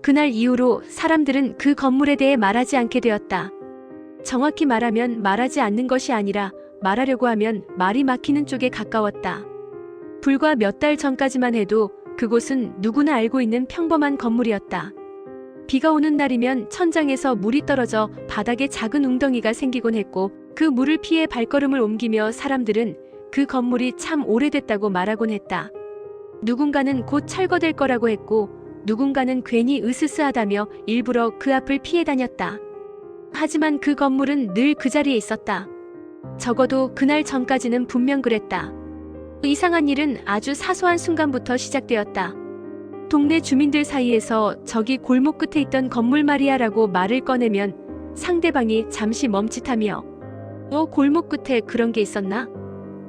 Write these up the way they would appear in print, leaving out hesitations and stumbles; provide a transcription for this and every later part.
그날 이후로 사람들은 그 건물에 대해 말하지 않게 되었다. 정확히 말하면 말하지 않는 것이 아니라 말하려고 하면 말이 막히는 쪽에 가까웠다. 불과 몇 달 전까지만 해도 그곳은 누구나 알고 있는 평범한 건물이었다. 비가 오는 날이면 천장에서 물이 떨어져 바닥에 작은 웅덩이가 생기곤 했고, 그 물을 피해 발걸음을 옮기며 사람들은 그 건물이 참 오래됐다고 말하곤 했다. 누군가는 곧 철거될 거라고 했고, 누군가는 괜히 으스스하다며 일부러 그 앞을 피해 다녔다. 하지만 그 건물은 늘 그 자리에 있었다. 적어도 그날 전까지는 분명 그랬다. 이상한 일은 아주 사소한 순간부터 시작되었다. 동네 주민들 사이에서 저기 골목 끝에 있던 건물 말이야라고 말을 꺼내면 상대방이 잠시 멈칫하며 골목 끝에 그런 게 있었나?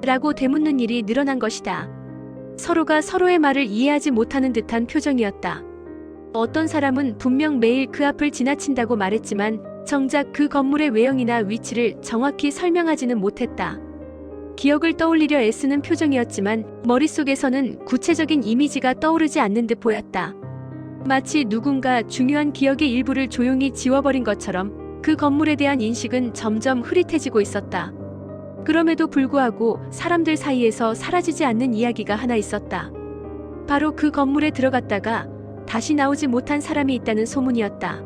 라고 되묻는 일이 늘어난 것이다. 서로가 서로의 말을 이해하지 못하는 듯한 표정이었다. 어떤 사람은 분명 매일 그 앞을 지나친다고 말했지만 정작 그 건물의 외형이나 위치를 정확히 설명하지는 못했다. 기억을 떠올리려 애쓰는 표정이었지만 머릿속에서는 구체적인 이미지가 떠오르지 않는 듯 보였다. 마치 누군가 중요한 기억의 일부를 조용히 지워버린 것처럼 그 건물에 대한 인식은 점점 흐릿해지고 있었다. 그럼에도 불구하고 사람들 사이에서 사라지지 않는 이야기가 하나 있었다. 바로 그 건물에 들어갔다가 다시 나오지 못한 사람이 있다는 소문이었다.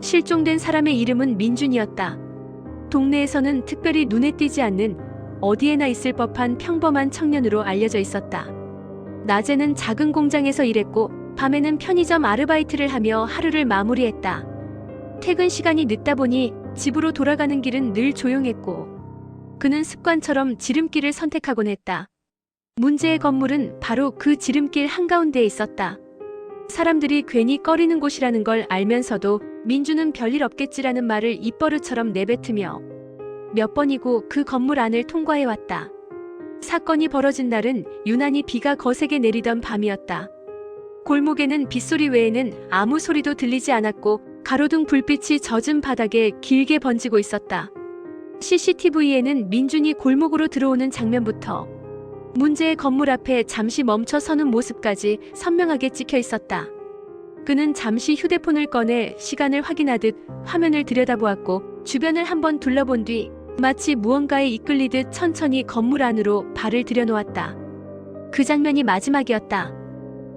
실종된 사람의 이름은 민준이었다. 동네에서는 특별히 눈에 띄지 않는 어디에나 있을 법한 평범한 청년으로 알려져 있었다. 낮에는 작은 공장에서 일했고 밤에는 편의점 아르바이트를 하며 하루를 마무리했다. 퇴근 시간이 늦다 보니 집으로 돌아가는 길은 늘 조용했고 그는 습관처럼 지름길을 선택하곤 했다. 문제의 건물은 바로 그 지름길 한가운데에 있었다. 사람들이 괜히 꺼리는 곳이라는 걸 알면서도 민주는 별일 없겠지라는 말을 입버릇처럼 내뱉으며 몇 번이고 그 건물 안을 통과해왔다. 사건이 벌어진 날은 유난히 비가 거세게 내리던 밤이었다. 골목에는 빗소리 외에는 아무 소리도 들리지 않았고 가로등 불빛이 젖은 바닥에 길게 번지고 있었다. CCTV에는 민준이 골목으로 들어오는 장면부터 문제의 건물 앞에 잠시 멈춰 서는 모습까지 선명하게 찍혀 있었다. 그는 잠시 휴대폰을 꺼내 시간을 확인하듯 화면을 들여다보았고 주변을 한번 둘러본 뒤 마치 무언가에 이끌리듯 천천히 건물 안으로 발을 들여놓았다. 그 장면이 마지막이었다.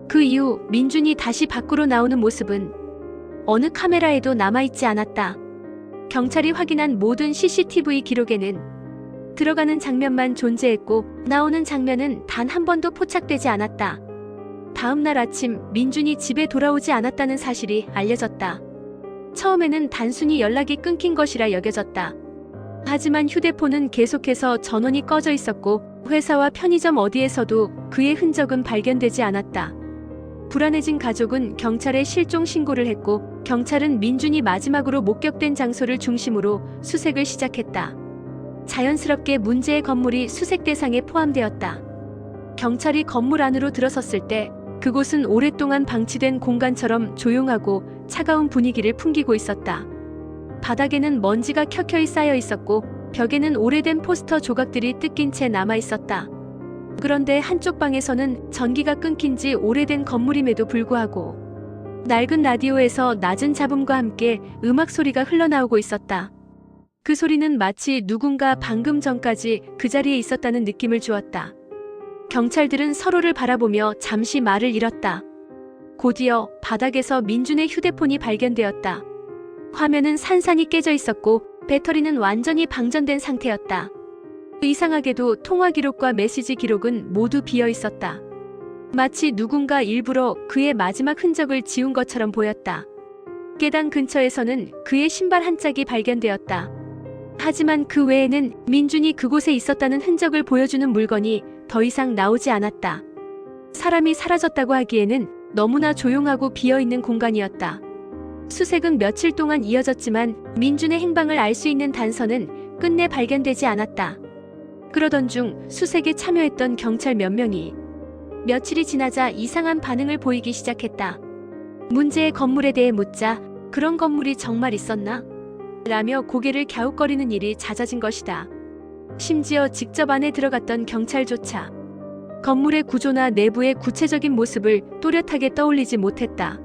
그 이후 민준이 다시 밖으로 나오는 모습은 어느 카메라에도 남아있지 않았다. 경찰이 확인한 모든 CCTV 기록에는 들어가는 장면만 존재했고 나오는 장면은 단 한 번도 포착되지 않았다. 다음 날 아침 민준이 집에 돌아오지 않았다는 사실이 알려졌다. 처음에는 단순히 연락이 끊긴 것이라 여겨졌다. 하지만 휴대폰은 계속해서 전원이 꺼져 있었고 회사와 편의점 어디에서도 그의 흔적은 발견되지 않았다. 불안해진 가족은 경찰에 실종 신고를 했고 경찰은 민준이 마지막으로 목격된 장소를 중심으로 수색을 시작했다. 자연스럽게 문제의 건물이 수색 대상에 포함되었다. 경찰이 건물 안으로 들어섰을 때 그곳은 오랫동안 방치된 공간처럼 조용하고 차가운 분위기를 풍기고 있었다. 바닥에는 먼지가 켜켜이 쌓여 있었고 벽에는 오래된 포스터 조각들이 뜯긴 채 남아 있었다. 그런데 한쪽 방에서는 전기가 끊긴 지 오래된 건물임에도 불구하고 낡은 라디오에서 낮은 잡음과 함께 음악 소리가 흘러나오고 있었다. 그 소리는 마치 누군가 방금 전까지 그 자리에 있었다는 느낌을 주었다. 경찰들은 서로를 바라보며 잠시 말을 잃었다. 곧이어 바닥에서 민준의 휴대폰이 발견되었다. 화면은 산산이 깨져 있었고 배터리는 완전히 방전된 상태였다. 이상하게도 통화 기록과 메시지 기록은 모두 비어 있었다. 마치 누군가 일부러 그의 마지막 흔적을 지운 것처럼 보였다. 계단 근처에서는 그의 신발 한 짝이 발견되었다. 하지만 그 외에는 민준이 그곳에 있었다는 흔적을 보여주는 물건이 더 이상 나오지 않았다. 사람이 사라졌다고 하기에는 너무나 조용하고 비어있는 공간이었다. 수색은 며칠 동안 이어졌지만 민준의 행방을 알 수 있는 단서는 끝내 발견되지 않았다. 그러던 중 수색에 참여했던 경찰 몇 명이 며칠이 지나자 이상한 반응을 보이기 시작했다. 문제의 건물에 대해 묻자 그런 건물이 정말 있었나? 라며 고개를 갸웃거리는 일이 잦아진 것이다. 심지어 직접 안에 들어갔던 경찰조차 건물의 구조나 내부의 구체적인 모습을 또렷하게 떠올리지 못했다.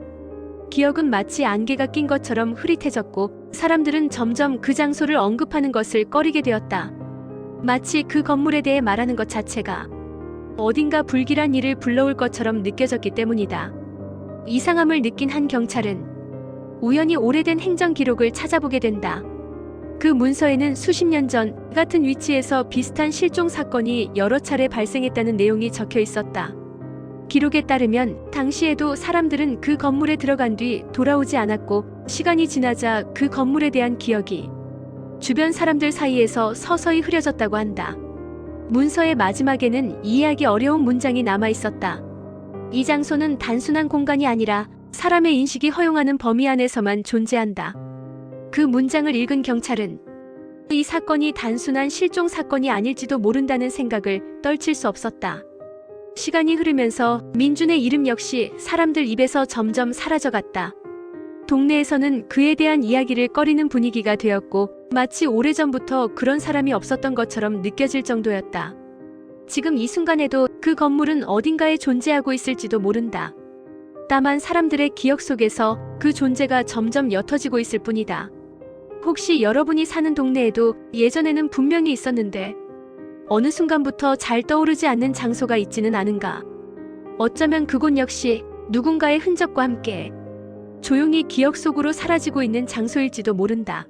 기억은 마치 안개가 낀 것처럼 흐릿해졌고 사람들은 점점 그 장소를 언급하는 것을 꺼리게 되었다. 마치 그 건물에 대해 말하는 것 자체가 어딘가 불길한 일을 불러올 것처럼 느껴졌기 때문이다. 이상함을 느낀 한 경찰은 우연히 오래된 행정 기록을 찾아보게 된다. 그 문서에는 수십 년 전 같은 위치에서 비슷한 실종 사건이 여러 차례 발생했다는 내용이 적혀 있었다. 기록에 따르면 당시에도 사람들은 그 건물에 들어간 뒤 돌아오지 않았고 시간이 지나자 그 건물에 대한 기억이 주변 사람들 사이에서 서서히 흐려졌다고 한다. 문서의 마지막에는 이해하기 어려운 문장이 남아 있었다. 이 장소는 단순한 공간이 아니라 사람의 인식이 허용하는 범위 안에서만 존재한다. 그 문장을 읽은 경찰은 이 사건이 단순한 실종 사건이 아닐지도 모른다는 생각을 떨칠 수 없었다. 시간이 흐르면서 민준의 이름 역시 사람들 입에서 점점 사라져갔다. 동네에서는 그에 대한 이야기를 꺼리는 분위기가 되었고 마치 오래전부터 그런 사람이 없었던 것처럼 느껴질 정도였다. 지금 이 순간에도 그 건물은 어딘가에 존재하고 있을지도 모른다. 다만 사람들의 기억 속에서 그 존재가 점점 옅어지고 있을 뿐이다. 혹시 여러분이 사는 동네에도 예전에는 분명히 있었는데 어느 순간부터 잘 떠오르지 않는 장소가 있지는 않은가? 어쩌면 그곳 역시 누군가의 흔적과 함께 조용히 기억 속으로 사라지고 있는 장소일지도 모른다.